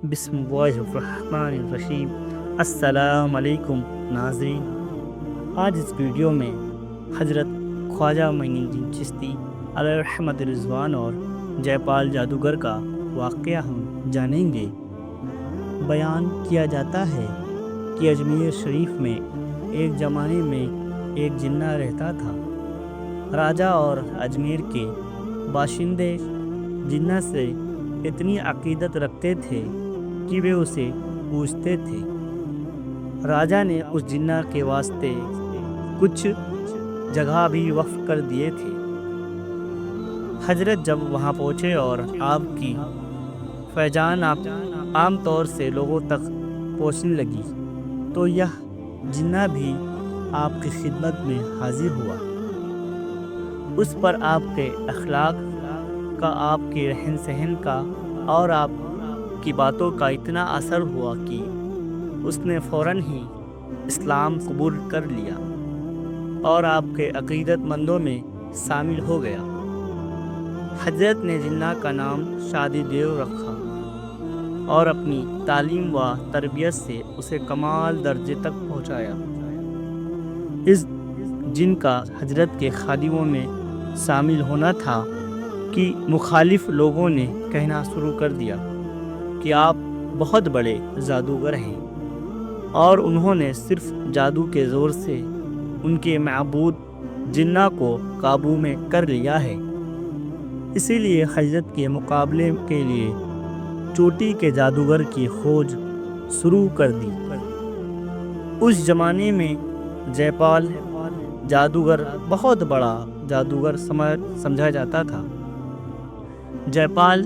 بسم اللہ الرحمن الرحیم۔ السلام علیکم ناظرین، آج اس ویڈیو میں حضرت خواجہ معین الدین چشتی علیہ رحمت رضوان اور جے پال جادوگر کا واقعہ ہم جانیں گے۔ بیان کیا جاتا ہے کہ اجمیر شریف میں ایک زمانے میں ایک جنہ رہتا تھا۔ راجہ اور اجمیر کے باشندے جنہ سے اتنی عقیدت رکھتے تھے کہ وہ اسے پوجتے تھے۔ راجہ نے اس جنہ کے واسطے کچھ جگہ بھی وقف کر دیے تھے۔ حضرت جب وہاں پہنچے اور آپ کی فیضان عام طور سے لوگوں تک پہنچنے لگی تو یہ جنہ بھی آپ کی خدمت میں حاضر ہوا۔ اس پر آپ کے اخلاق کا، آپ کے رہن سہن کا اور آپ کی باتوں کا اتنا اثر ہوا کہ اس نے فوراً ہی اسلام قبول کر لیا اور آپ کے عقیدت مندوں میں شامل ہو گیا۔ حضرت نے جنہ کا نام شادی دیو رکھا اور اپنی تعلیم و تربیت سے اسے کمال درجے تک پہنچایا۔ اس جن کا حضرت کے خادموں میں شامل ہونا تھا کہ مخالف لوگوں نے کہنا شروع کر دیا کہ آپ بہت بڑے جادوگر ہیں اور انہوں نے صرف جادو کے زور سے ان کے معبود جنہ کو قابو میں کر لیا ہے۔ اسی لیے حضرت کے مقابلے کے لیے چوٹی کے جادوگر کی کھوج شروع کر دی۔ اس زمانے میں جے پال جادوگر بہت بڑا جادوگر سمجھا جاتا تھا۔ جے پال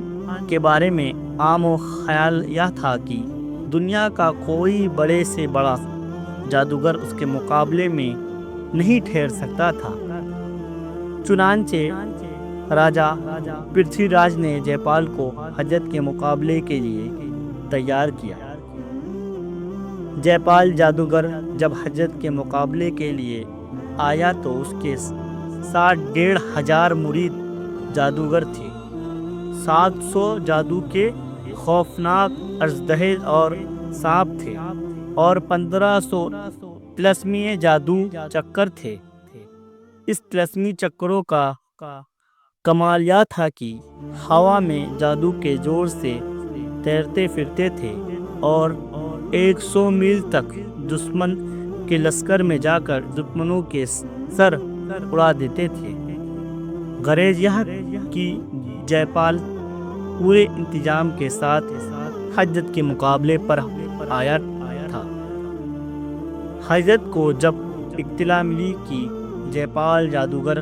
کے بارے میں عام و خیال یہ تھا کہ دنیا کا کوئی بڑے سے بڑا جادوگر اس کے مقابلے میں نہیں ٹھہر سکتا تھا۔ چنانچہ راجہ پرتھوی راج نے جے پال کو حضرت کے مقابلے کے لیے تیار کیا۔ جے پال جادوگر جب حضرت کے مقابلے کے لیے آیا تو اس کے ساتھ 1500 مرید جادوگر تھے۔ 700 جادو کے خوفناک اژدہے اور سانپ تھے اور 1500 طلسمی جادو چکر تھے۔ اس طلسمی چکروں کا کمال یہ تھا کہ ہوا میں جادو کے زور سے تیرتے پھرتے تھے اور 100 میل تک دشمن کے لشکر میں جا کر دشمنوں کے سر اڑا دیتے تھے۔ غرض یہ کہ جے پال پورے انتظام کے ساتھ حضرت کے مقابلے پر آیا تھا۔ حضرت کو جب اطلاع ملی کہ جے پال جادوگر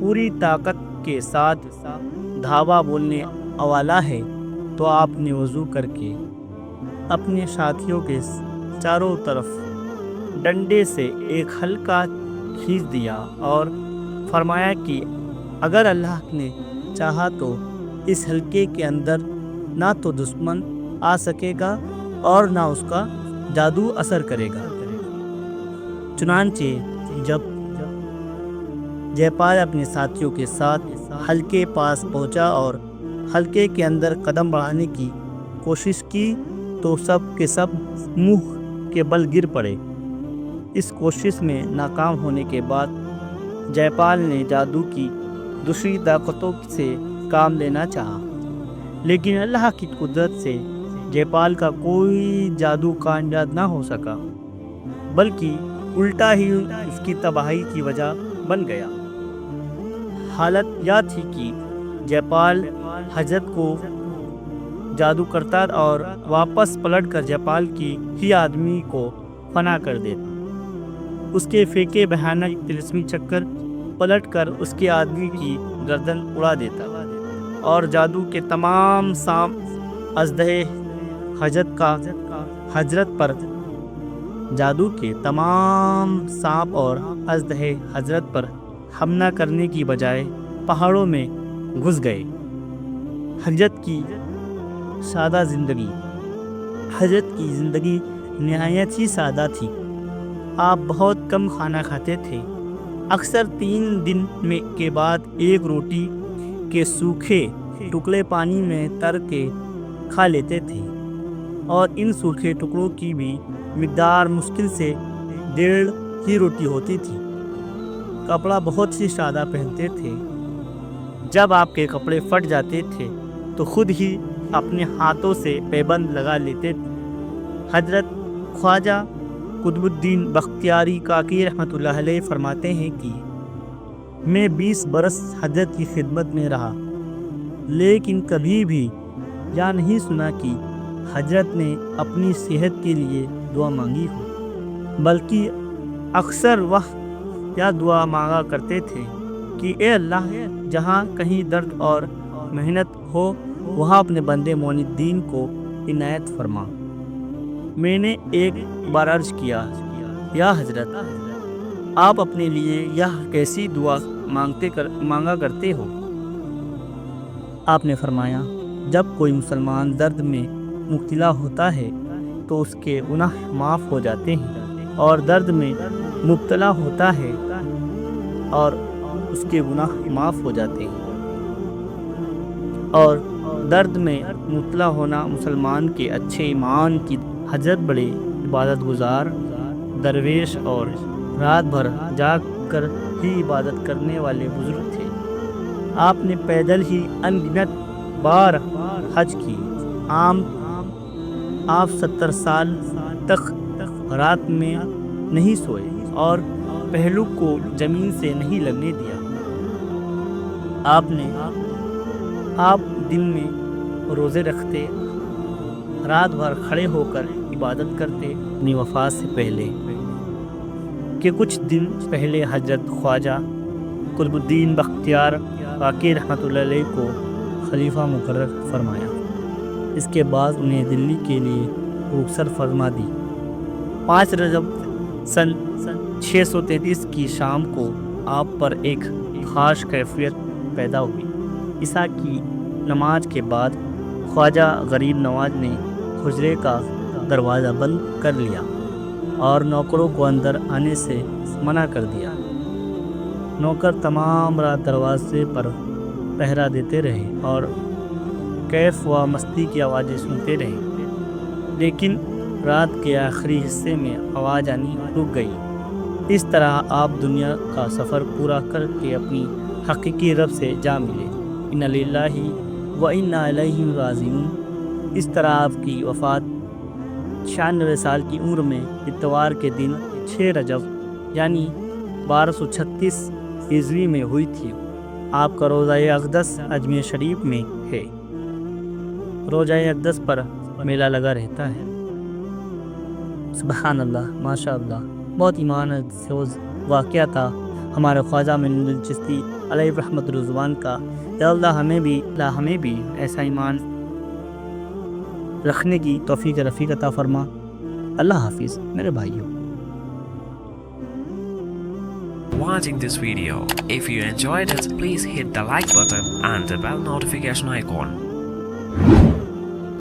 پوری طاقت کے ساتھ دھاوا بولنے والا ہے تو آپ نے وضو کر کے اپنے ساتھیوں کے چاروں طرف ڈنڈے سے ایک حلقہ کھینچ دیا اور فرمایا کہ اگر اللہ نے چاہا تو اس حلقے کے اندر نہ تو دشمن آ سکے گا اور نہ اس کا جادو اثر کرے گا۔ چنانچہ جب جے پال اپنے ساتھیوں کے ساتھ حلقے پاس پہنچا اور حلقے کے اندر قدم بڑھانے کی کوشش کی تو سب کے سب منہ کے بل گر پڑے۔ اس کوشش میں ناکام ہونے کے بعد جے پال نے جادو کی دوسری طاقتوں سے کام لینا چاہا، لیکن اللہ کی قدرت سے جے پال کا کوئی جادو کامیاب نہ ہو سکا، بلکہ الٹا ہی اس کی تباہی کی وجہ بن گیا۔ حالت یہ تھی کہ جے پال حضرت کو جادو کرتا اور واپس پلٹ کر جے پال کی ہی آدمی کو فنا کر دیتا۔ اس کے پھینکے بھیانک طلسمی چکر پلٹ کر اس کے آدمی کی گردن اڑا دیتا اور جادو کے تمام سانپ اژدہے حضرت پر جادو کے تمام سانپ اور اژدہے حضرت پر حملہ کرنے کی بجائے پہاڑوں میں گھس گئے۔ حضرت کی سادہ زندگی نہایت ہی سادہ تھی۔ آپ بہت کم کھانا کھاتے تھے، اکثر 3 دن کے بعد ایک روٹی کے سوکھے ٹکڑے پانی میں تر کے کھا لیتے تھے۔ اور ان سوکھے ٹکڑوں کی بھی مقدار مشکل سے 1.5 ہی روٹی ہوتی تھی۔ کپڑا بہت ہی سادہ پہنتے تھے۔ جب آپ کے کپڑے پھٹ جاتے تھے تو خود ہی اپنے ہاتھوں سے پیبند لگا لیتے تھے۔ حضرت خواجہ قطب الدین بختیاری کاکی رحمۃ اللہ علیہ فرماتے ہیں کہ میں 20 برس حضرت کی خدمت میں رہا، لیکن کبھی بھی یہ نہیں سنا کہ حضرت نے اپنی صحت کے لیے دعا مانگی ہو، بلکہ اکثر وہ یہ دعا مانگا کرتے تھے کہ اے اللہ، جہاں کہیں درد اور محنت ہو وہاں اپنے بندے معین الدین کو عنایت فرما۔ میں نے ایک بار عرض کیا، یا حضرت، آپ اپنے لیے یہ کیسی دعا مانگا کرتے ہو؟ آپ نے فرمایا، جب کوئی مسلمان درد میں مبتلا ہوتا ہے تو اس کے گناہ معاف ہو جاتے ہیں، اور درد میں مبتلا ہوتا ہے اور اس کے گناہ معاف ہو جاتے ہیں۔ اور درد میں مبتلا ہونا مسلمان کے اچھے ایمان کی۔ حضرت بڑے عبادت گزار درویش اور رات بھر جاگ کر ہی عبادت کرنے والے بزرگ تھے۔ آپ نے پیدل ہی انگنت بار حج کی۔ آپ 70 سال تک رات میں نہیں سوئے اور پہلو کو زمین سے نہیں لگنے دیا۔ آپ دن میں روزے رکھتے، رات بھر کھڑے ہو کر عبادت کرتے۔ اپنی وفات سے پہلے کہ کچھ دن پہلے حضرت خواجہ قطب الدین بختیار کاکی رحمۃ اللہ علیہ کو خلیفہ مقرر فرمایا۔ اس کے بعد انہیں دلی کے لیے رخصت فرما دی۔ 5 رجب سن 633 کی شام کو آپ پر ایک خاص کیفیت پیدا ہوئی۔ عشاء کی نماز کے بعد خواجہ غریب نواز نے حجرے کا دروازہ بند کر لیا اور نوکروں کو اندر آنے سے منع کر دیا۔ نوکر تمام رات دروازے پر پہرا دیتے رہے اور کیف و مستی کی آوازیں سنتے رہے، لیکن رات کے آخری حصے میں آواز آنی رک گئی۔ اس طرح آپ دنیا کا سفر پورا کر کے اپنی حقیقی رب سے جا ملے۔ انا للہ و انا الیہ راجعون۔ اس طرح آپ کی وفات 96 سال کی عمر میں اتوار کے دن 6 رجب یعنی 1236 عیسوی میں ہوئی تھی۔ آپ کا روضہ اقدس اجمیر شریف میں ہے۔ روضہ اقدس پر میلہ لگا رہتا ہے۔ سبحان اللہ، ماشاء اللہ، بہت ایمان افروز واقعہ تھا ہمارے خواجہ معین الدین چشتی علیہ رحمت رضوان کا۔ یا اللہ ہمیں بھی ایسا ایمان رکھنے کی توفیق رفیق عطا فرما۔ اللہ حافظ میرے بھائیوں۔ Watching this video. If you enjoyed it, please hit the like button and the bell notification icon.